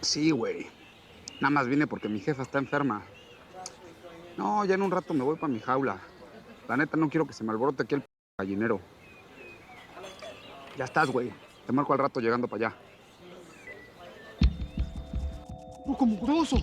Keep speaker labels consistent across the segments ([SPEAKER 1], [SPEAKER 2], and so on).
[SPEAKER 1] Sí, güey. Nada más vine porque mi jefa está enferma. No, ya en un rato me voy para mi jaula. La neta, no quiero que se me alborote aquí el gallinero. Ya estás, güey. Te marco al rato llegando para allá. ¡Oh, como grosso!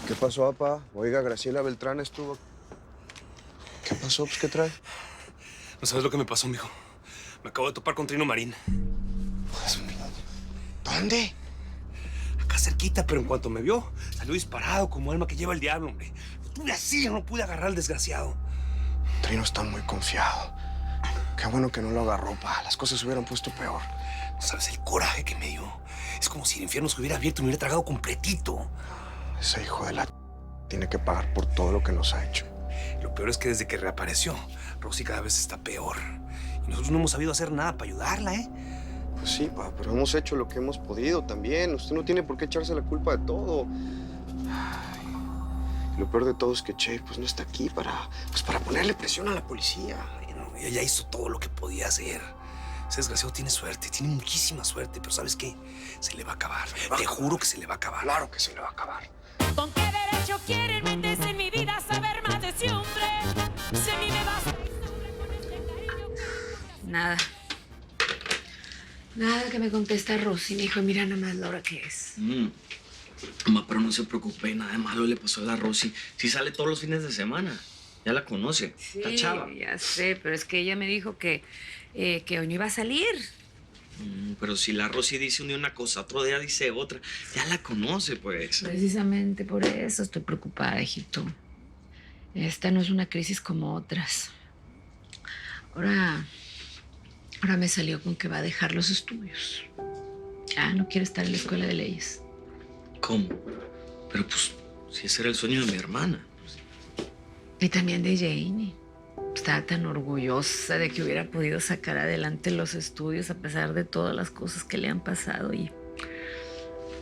[SPEAKER 2] ¿Qué pasó, papá? Oiga, Graciela Beltrán estuvo... ¿Qué pasó? Pues, ¿qué trae?
[SPEAKER 3] No sabes lo que me pasó, mijo. Me acabo de topar con Trino Marín.
[SPEAKER 2] Pues, ¿dónde?
[SPEAKER 3] Acá cerquita, pero en cuanto me vio, salió disparado como alma que lleva el diablo, hombre. Lo tuve así, no pude agarrar al desgraciado.
[SPEAKER 2] Trino está muy confiado. Qué bueno que no lo agarró, pa. Las cosas se hubieran puesto peor.
[SPEAKER 3] No sabes el coraje que me dio. Es como si el infierno se hubiera abierto y me hubiera tragado completito.
[SPEAKER 2] Ese hijo de la... tiene que pagar por todo lo que nos ha hecho.
[SPEAKER 3] Lo peor es que desde que reapareció, Rosy cada vez está peor. Y nosotros no hemos sabido hacer nada para ayudarla, ¿eh?
[SPEAKER 2] Pues sí, pa, pero hemos hecho lo que hemos podido también. Usted no tiene por qué echarse la culpa de todo. Ay, lo peor de todo es que Che, pues, no está aquí para ponerle presión a la policía.
[SPEAKER 3] Bueno, ella ya hizo todo lo que podía hacer. Ese desgraciado tiene suerte, tiene muchísima suerte, pero ¿sabes qué? Se le va a acabar. Te juro que se le va a acabar.
[SPEAKER 2] Claro que se le va a acabar.
[SPEAKER 4] ¿Con qué derecho quieren meterse en mi vida, saber más de ese hombre? Si a mí me vas
[SPEAKER 5] Nada. Nada que me contesta Rosy. Me dijo, mira nada más la hora que es.
[SPEAKER 6] Mamá, pero no se preocupe, nada de malo le pasó a la Rosy. Sí sale todos los fines de semana. Ya la conoce.
[SPEAKER 5] Sí,
[SPEAKER 6] Está chava.
[SPEAKER 5] ya sé, pero es que ella me dijo que hoy no iba a salir.
[SPEAKER 6] Pero si la Rosy dice un día una cosa, otro día dice otra, ya la conoce, pues.
[SPEAKER 5] Precisamente por eso estoy preocupada, hijito. Esta no es una crisis como otras. Ahora me salió con que va a dejar los estudios. Ya no quiere estar en la escuela de leyes.
[SPEAKER 6] ¿Cómo? Pero pues, si ese era el sueño de mi hermana.
[SPEAKER 5] Y también de Janie. Estaba tan orgullosa de que hubiera podido sacar adelante los estudios a pesar de todas las cosas que le han pasado. Y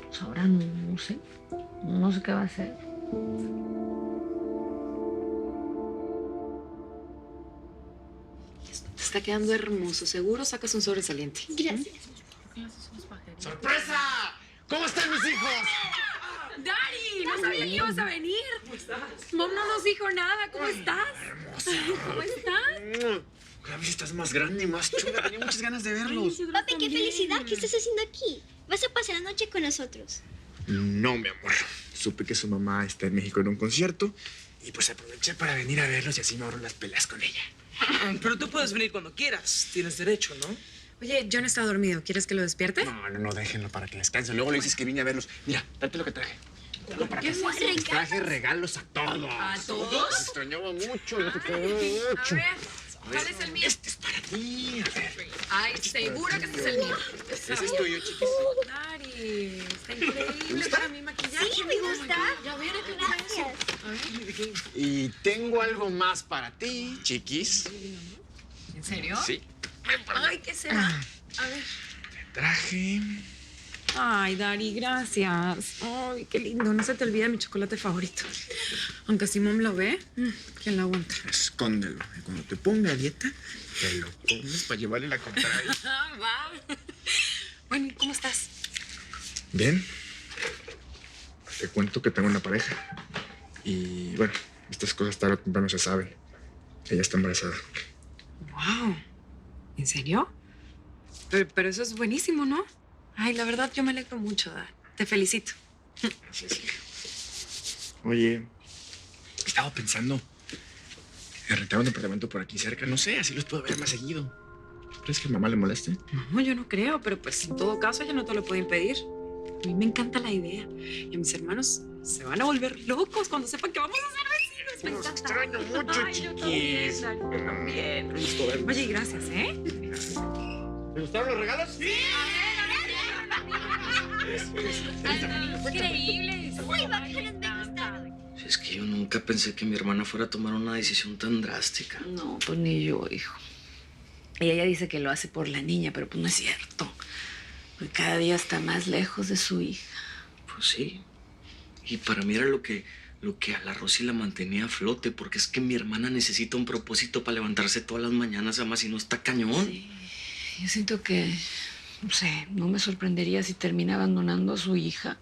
[SPEAKER 5] pues ahora no sé. No sé qué va a hacer.
[SPEAKER 7] Te está quedando hermoso. Seguro sacas un sobresaliente.
[SPEAKER 8] Gracias.
[SPEAKER 9] ¡Sorpresa! ¿Cómo están mis hijos?
[SPEAKER 7] ¡Dari! No sabía que ibas a venir. ¿Cómo estás? Mom no nos dijo nada. ¿Cómo estás?
[SPEAKER 9] Hermosa.
[SPEAKER 7] ¿Cómo estás?
[SPEAKER 9] Cada vez estás más grande y más chula. Tenía muchas ganas de verlos.
[SPEAKER 8] Papi, qué felicidad. ¿Qué estás haciendo aquí? ¿Vas a pasar la noche con nosotros?
[SPEAKER 9] No, mi amor. Supe que su mamá está en México en un concierto y pues aproveché para venir a verlos y así me ahorro las peleas con ella.
[SPEAKER 10] Pero tú puedes venir cuando quieras. Tienes derecho, ¿no?
[SPEAKER 7] Oye, John está dormido. ¿Quieres que lo despierte?
[SPEAKER 9] No, déjenlo para que descanse. Luego le dices que vine a verlos. Mira, date lo que traje.
[SPEAKER 7] ¿Qué es eso?
[SPEAKER 9] Les traje regalos a todos.
[SPEAKER 7] ¿A todos?
[SPEAKER 9] Los extrañaba mucho, los
[SPEAKER 7] A
[SPEAKER 9] extrañaba mucho.
[SPEAKER 7] ver, ¿cuál es el mío?
[SPEAKER 9] Este es para ti. A ver.
[SPEAKER 7] Ay, seguro que este es el mío.
[SPEAKER 9] Ese es tuyo, chiquis.
[SPEAKER 7] Dari, está increíble para mi maquillaje.
[SPEAKER 8] Sí, me gusta.
[SPEAKER 7] Ya ver,
[SPEAKER 8] Gracias.
[SPEAKER 9] Y tengo algo más para ti, chiquis.
[SPEAKER 7] ¿En serio?
[SPEAKER 9] Sí.
[SPEAKER 7] Ay, ¿qué será? A ver.
[SPEAKER 9] Traje...
[SPEAKER 7] Ay, Dari, gracias. Ay, qué lindo. No se te olvida mi chocolate favorito. Aunque si Mom lo ve, ¿quién lo aguanta?
[SPEAKER 9] Escóndelo. Y cuando te ponga a dieta, te lo comes para llevarle la contraria.
[SPEAKER 7] Va. Bueno, ¿y cómo estás?
[SPEAKER 9] Bien. Te cuento que tengo una pareja. Y bueno, estas cosas tarde o temprano se saben. Ella está embarazada.
[SPEAKER 7] Wow. ¿En serio? Pero eso es buenísimo, ¿no? Ay, la verdad, yo me alegro mucho, Dar. Te felicito.
[SPEAKER 9] Sí, sí. Oye, estaba pensando en rentar un departamento por aquí cerca. No sé, así los puedo ver más seguido. ¿Crees que a mamá le moleste?
[SPEAKER 7] No, yo no creo, pero pues en todo caso ella no te lo puede impedir. A mí me encanta la idea. Y a mis hermanos se van a volver locos cuando sepan que vamos a ser vecinos. Me
[SPEAKER 9] Los
[SPEAKER 7] encanta.
[SPEAKER 9] extraño mucho,
[SPEAKER 7] Ay, yo
[SPEAKER 9] chiquis.
[SPEAKER 7] también, Dari, yo también.
[SPEAKER 9] Me gustó verlos.
[SPEAKER 7] Oye, y gracias, ¿eh?
[SPEAKER 9] ¿Te gustaron los regalos? Sí.
[SPEAKER 8] Uy,
[SPEAKER 7] Increíbles.
[SPEAKER 8] papi, me gustaron.
[SPEAKER 6] Si es que yo nunca pensé que mi hermana fuera a tomar una decisión tan drástica.
[SPEAKER 5] No, pues ni yo, hijo. Y ella dice que lo hace por la niña, pero pues no es cierto. Porque cada día está más lejos de su hija.
[SPEAKER 6] Pues sí. Y para mí era lo que a la Rosy la mantenía a flote, porque es que mi hermana necesita un propósito para levantarse todas las mañanas, además, si no está cañón.
[SPEAKER 5] Sí. Yo siento que, no sé, no me sorprendería si termina abandonando a su hija.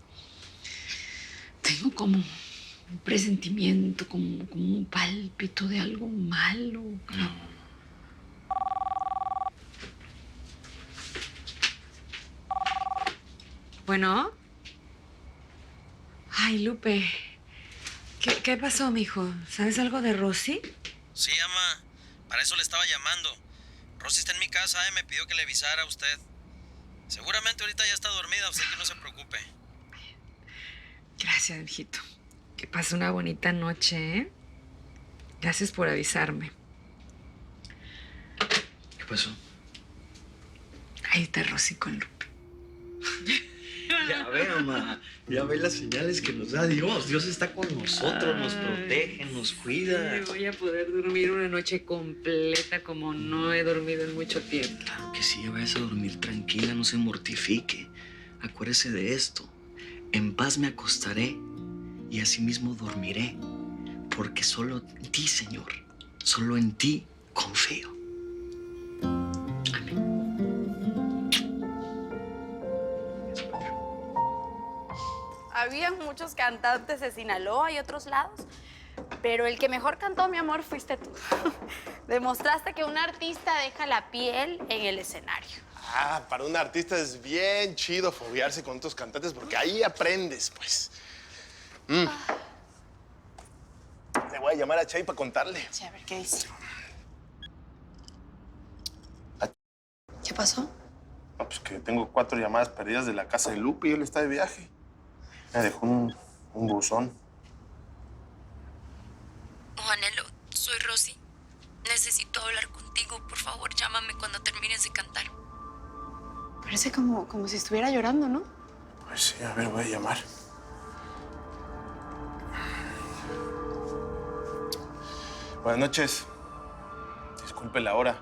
[SPEAKER 5] Tengo como un presentimiento, como un pálpito de algo malo. Bueno. Ay, Lupe. ¿Qué pasó, mijo? ¿Sabes algo de Rosy?
[SPEAKER 11] Sí, ama. Para eso le estaba llamando. Rosy está en mi casa y me pidió que le avisara a usted. Seguramente ahorita ya está dormida, usted que no se preocupe.
[SPEAKER 5] Gracias, mijito. Que pase una bonita noche, ¿eh? Gracias por avisarme.
[SPEAKER 6] ¿Qué pasó?
[SPEAKER 5] Ahí está Rosy con Lupe.
[SPEAKER 6] Ya ve, mamá. Ya ve las señales que nos da Dios. Dios está con nosotros, nos protege, nos cuida.
[SPEAKER 5] Sí, voy a poder dormir una noche completa como no he dormido en mucho tiempo.
[SPEAKER 6] Claro que sí, vayas a dormir tranquila, no se mortifique. Acuérdese de esto. En paz me acostaré y asimismo dormiré. Porque solo en ti, Señor, solo en ti confío.
[SPEAKER 12] Había muchos cantantes de Sinaloa y otros lados, pero el que mejor cantó, mi amor, fuiste tú. Demostraste que un artista deja la piel en el escenario.
[SPEAKER 13] Ah, para un artista es bien chido foguearse con otros cantantes porque ahí aprendes, pues. Le voy a llamar a Chay para contarle.
[SPEAKER 12] Sí, a ver qué dice. ¿Qué pasó?
[SPEAKER 13] No, pues que tengo 4 llamadas perdidas de la casa de Lupe y él está de viaje. Me dejó un buzón.
[SPEAKER 14] Juanelo, soy Rosy. Necesito hablar contigo. Por favor, llámame cuando termines de cantar.
[SPEAKER 12] Parece como si estuviera llorando, ¿no?
[SPEAKER 13] Pues sí, a ver, voy a llamar. Buenas noches. Disculpe la hora.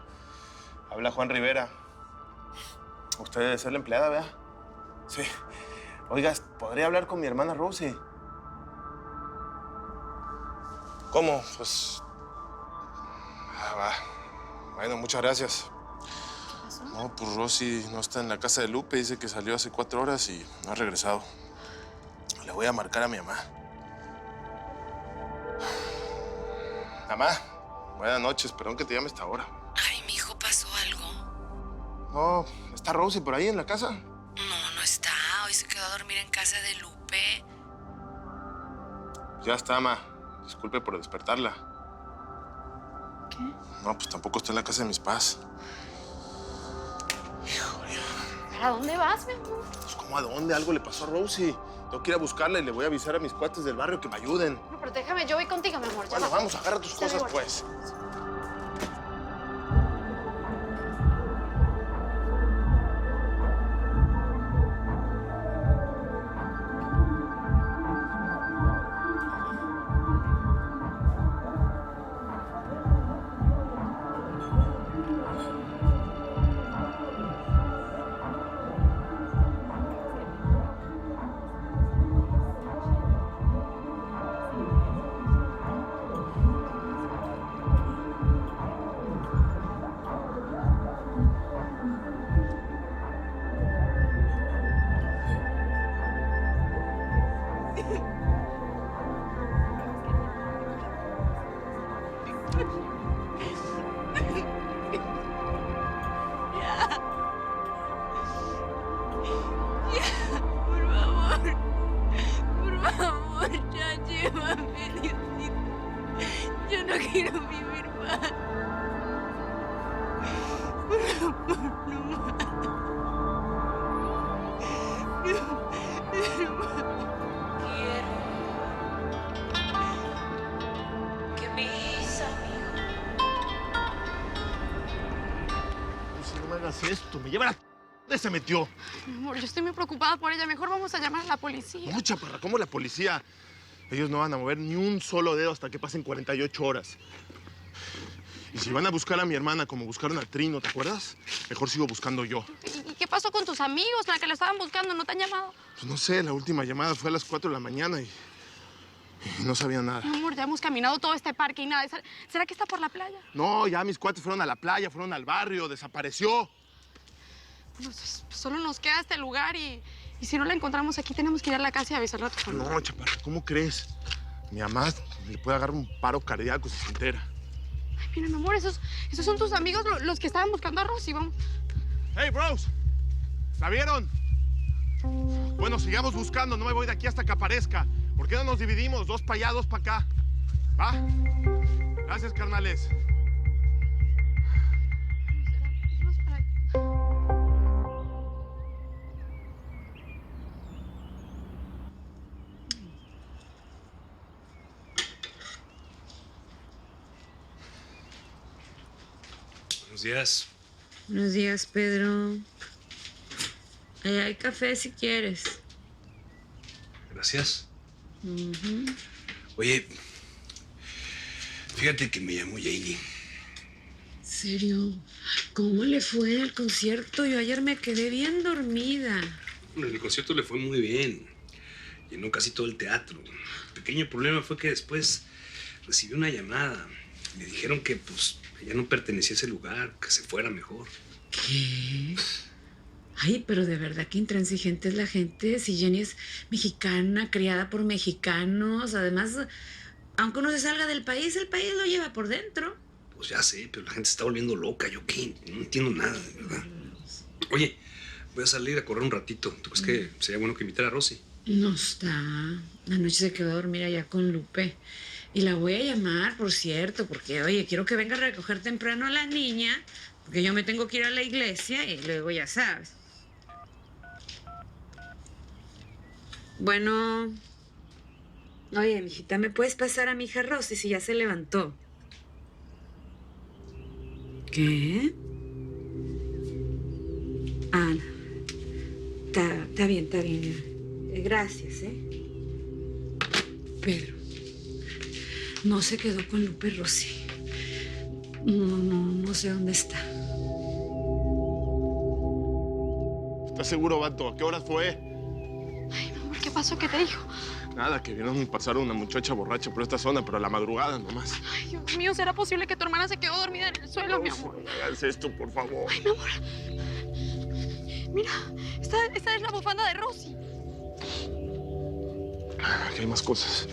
[SPEAKER 13] Habla Juan Rivera. Usted debe ser la empleada, ¿verdad? Sí. Oiga, ¿podría hablar con mi hermana Rosy? ¿Cómo? Pues... va. Bueno, muchas gracias.
[SPEAKER 12] ¿Qué pasó?
[SPEAKER 13] No, pues Rosy no está en la casa de Lupe. Dice que salió hace 4 horas y no ha regresado. Le voy a marcar a mi mamá. Mamá, buenas noches. Perdón que te llame hasta ahora.
[SPEAKER 14] Ay, mijo, ¿pasó algo?
[SPEAKER 13] No, ¿está Rosy por ahí en la casa?
[SPEAKER 14] No, no está. Hoy se quedó a dormir en casa de Lupe.
[SPEAKER 13] Ya está, ma. Disculpe por despertarla.
[SPEAKER 12] ¿Qué?
[SPEAKER 13] No, pues tampoco está en la casa de mis padres.
[SPEAKER 12] ¿Para dónde vas, mi amor?
[SPEAKER 13] Pues, ¿cómo a dónde? Algo le pasó a Rosy. Tengo que ir a buscarla y le voy a avisar a mis cuates del barrio que me ayuden.
[SPEAKER 12] No, pero déjame, yo voy contigo, mi amor. Ya
[SPEAKER 13] Bueno,
[SPEAKER 12] va.
[SPEAKER 13] vamos, agarra tus
[SPEAKER 12] Ya
[SPEAKER 13] cosas,
[SPEAKER 12] voy.
[SPEAKER 13] pues.
[SPEAKER 4] quiero vivir más.
[SPEAKER 14] ¿Qué me hizo, amigo?
[SPEAKER 13] Pues no me hagas esto, me lleva la... ¿Dónde se metió?
[SPEAKER 12] Mi amor, yo estoy muy preocupada por ella. Mejor vamos a llamar a la policía.
[SPEAKER 13] No, chaparra, ¿cómo la policía? Ellos no van a mover ni un solo dedo hasta que pasen 48 horas. Y si van a buscar a mi hermana como buscaron a Trino, ¿te acuerdas? Mejor sigo buscando yo.
[SPEAKER 12] ¿Y qué pasó con tus amigos? La que lo estaban buscando, ¿no te han llamado?
[SPEAKER 13] Pues no sé, la última llamada fue a las 4 de la mañana y no sabía nada.
[SPEAKER 12] Mi amor, ya hemos caminado todo este parque y nada. ¿Será que está por la playa?
[SPEAKER 13] No, ya mis cuates fueron a la playa, fueron al barrio, desapareció.
[SPEAKER 12] Bueno, pues solo nos queda este lugar y si no la encontramos aquí, tenemos que ir a la casa y avisarle a tu familia.
[SPEAKER 13] No, chaparra, ¿cómo crees? Mi mamá le puede agarrar un paro cardíaco si se entera.
[SPEAKER 12] Ay, mira, mi amor, esos son tus amigos, los que estaban buscando a Rosy, vamos.
[SPEAKER 13] ¡Hey, bros! ¿La vieron? Bueno, sigamos buscando, no me voy de aquí hasta que aparezca. ¿Por qué no nos dividimos? 2 para allá, 2 para acá. ¿Va? Gracias, carnales.
[SPEAKER 3] Buenos días.
[SPEAKER 5] Buenos días, Pedro. Allá hay café si quieres.
[SPEAKER 3] Gracias.
[SPEAKER 5] Ujú.
[SPEAKER 3] Oye, fíjate que me llamó Janie.
[SPEAKER 5] ¿En serio? ¿Cómo le fue en el concierto? Yo ayer me quedé bien dormida.
[SPEAKER 3] Bueno, en el concierto le fue muy bien. Llenó casi todo el teatro. El pequeño problema fue que después recibió una llamada. Le dijeron que, pues, ella no pertenecía a ese lugar, que se fuera mejor.
[SPEAKER 5] ¿Qué? Ay, pero de verdad que intransigente es la gente. Si Jenny es mexicana, criada por mexicanos. Además, aunque uno se salga del país, el país lo lleva por dentro.
[SPEAKER 3] Pues ya sé, pero la gente se está volviendo loca. ¿Yo qué? No entiendo nada, de verdad. Oye, voy a salir a correr un ratito. ¿Tú crees que sería bueno que invitara a Rosy?
[SPEAKER 5] No está. Anoche se quedó a dormir allá con Lupe. Y la voy a llamar, por cierto, porque, oye, quiero que venga a recoger temprano a la niña, porque yo me tengo que ir a la iglesia y luego ya sabes. Bueno. Oye, mijita, ¿me puedes pasar a mi hija Rosy si ya se levantó? ¿Qué? Ah, está bien, está bien. Gracias, Pedro, no se quedó con Lupe Rosy. No sé dónde está.
[SPEAKER 13] ¿Estás seguro, vato? ¿A qué horas fue?
[SPEAKER 12] Ay, mi amor, ¿qué pasó? ¿Qué te dijo?
[SPEAKER 13] Nada, que vieron pasar una muchacha borracha por esta zona, pero a la madrugada nomás.
[SPEAKER 12] Ay, Dios mío, ¿será posible que tu hermana se quedó dormida en el suelo, mi amor?
[SPEAKER 13] No hagas esto, por favor.
[SPEAKER 12] Ay, mi amor. Mira, esta es la bufanda de Rosy.
[SPEAKER 13] Aquí hay más cosas.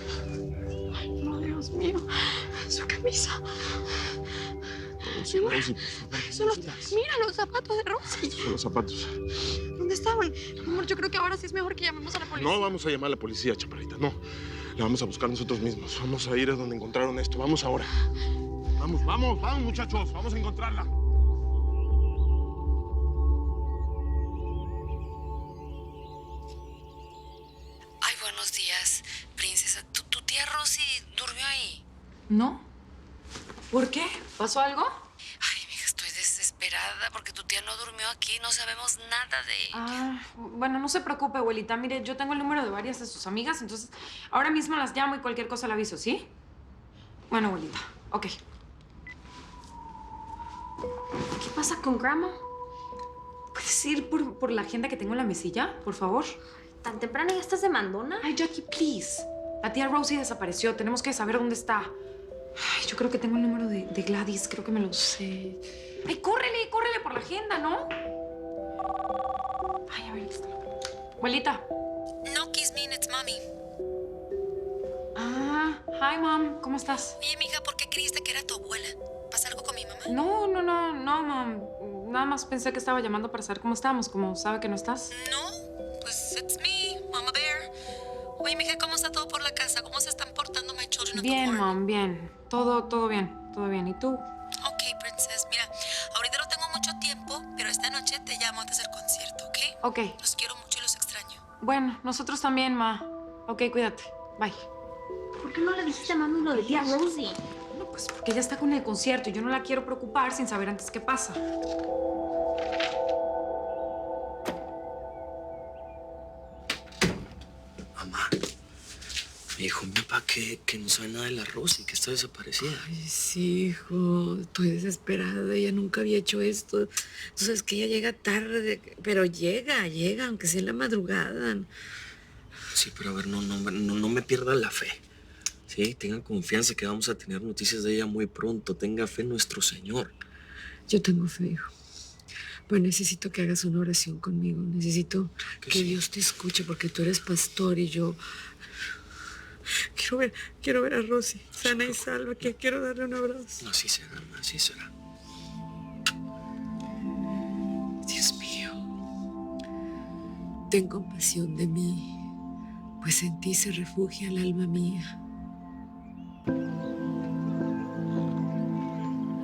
[SPEAKER 12] Ay, no, Dios mío. Su camisa.
[SPEAKER 13] Rosy, Rosy, por favor.
[SPEAKER 12] Mira los zapatos de Rosy.
[SPEAKER 13] Estos son los zapatos.
[SPEAKER 12] ¿Dónde estaban? Mi amor, yo creo que ahora sí es mejor que llamemos a la policía.
[SPEAKER 13] No vamos a llamar a la policía, chaparrita, no. La vamos a buscar nosotros mismos. Vamos a ir a donde encontraron esto. Vamos ahora. Vamos, muchachos. Vamos a encontrarla.
[SPEAKER 14] Ay, buenos días, princesa. ¿Tu tía Rosy durmió ahí?
[SPEAKER 7] ¿No? ¿Por qué? ¿Pasó algo?
[SPEAKER 14] Ay, mija, estoy desesperada porque tu tía no durmió aquí. No sabemos nada de ella.
[SPEAKER 7] Ah, bueno, no se preocupe, abuelita. Mire, yo tengo el número de varias de sus amigas, entonces ahora mismo las llamo y cualquier cosa la aviso, ¿sí? Bueno, abuelita. Ok. ¿Qué pasa con Grandma? ¿Puedes ir por la agenda que tengo en la mesilla, por favor?
[SPEAKER 8] ¿Tan temprano ya estás de mandona?
[SPEAKER 7] Ay, Jackie, please. La tía Rosie desapareció. Tenemos que saber dónde está. Ay, yo creo que tengo el número de Gladys. Creo que me lo sé. Ay, córrele por la agenda, ¿no? Ay, a ver, ¿dónde está? Abuelita.
[SPEAKER 14] No, kiss me, it's mommy.
[SPEAKER 7] Ah, hi, mom. ¿Cómo estás?
[SPEAKER 14] Oye, mija, ¿por qué creíste que era tu abuela? ¿Pasa algo con mi mamá?
[SPEAKER 7] No, mom. Nada más pensé que estaba llamando para saber cómo estamos, como sabe que no estás.
[SPEAKER 14] No, pues it's me, Mama Bear. Oye, mija, ¿cómo está todo por la casa? ¿Cómo se están portando my children?
[SPEAKER 7] Bien, mom, bien. Todo bien. ¿Y tú?
[SPEAKER 14] Ok, princess. Mira, ahorita no tengo mucho tiempo, pero esta noche te llamo antes del concierto, ¿ok?
[SPEAKER 7] Ok.
[SPEAKER 14] Los quiero mucho y los extraño.
[SPEAKER 7] Bueno, nosotros también, ma. Ok, cuídate. Bye.
[SPEAKER 8] ¿Por qué no le dijiste a mami lo de tía Rosie?
[SPEAKER 7] No, pues porque ella está con el concierto y yo no la quiero preocupar sin saber antes qué pasa.
[SPEAKER 3] Mamá,
[SPEAKER 6] Me dijo mi papá que no sabe nada de la Rosy, que está desaparecida.
[SPEAKER 5] Ay, sí, hijo, estoy desesperada. Ella nunca había hecho esto. Tú sabes que ella llega tarde, pero llega, aunque sea en la madrugada.
[SPEAKER 6] Sí, pero a ver, no me pierda la fe. Sí, tenga confianza que vamos a tener noticias de ella muy pronto. Tenga fe en nuestro Señor.
[SPEAKER 5] Yo tengo fe, hijo. Pero necesito que hagas una oración conmigo. Necesito que Dios te escuche porque tú eres pastor y yo... Quiero ver a Rosy sana y salva, que quiero darle un abrazo.
[SPEAKER 6] Así será, así será.
[SPEAKER 5] Dios mío, ten compasión de mí, pues en ti se refugia el alma mía.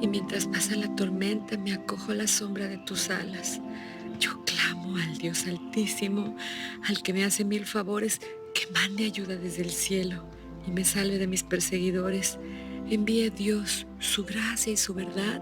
[SPEAKER 5] Y mientras pasa la tormenta, me acojo a la sombra de tus alas. Yo clamo al Dios Altísimo, al que me hace 1000 favores, que mande ayuda desde el cielo y me salve de mis perseguidores. Envíe Dios su gracia y su verdad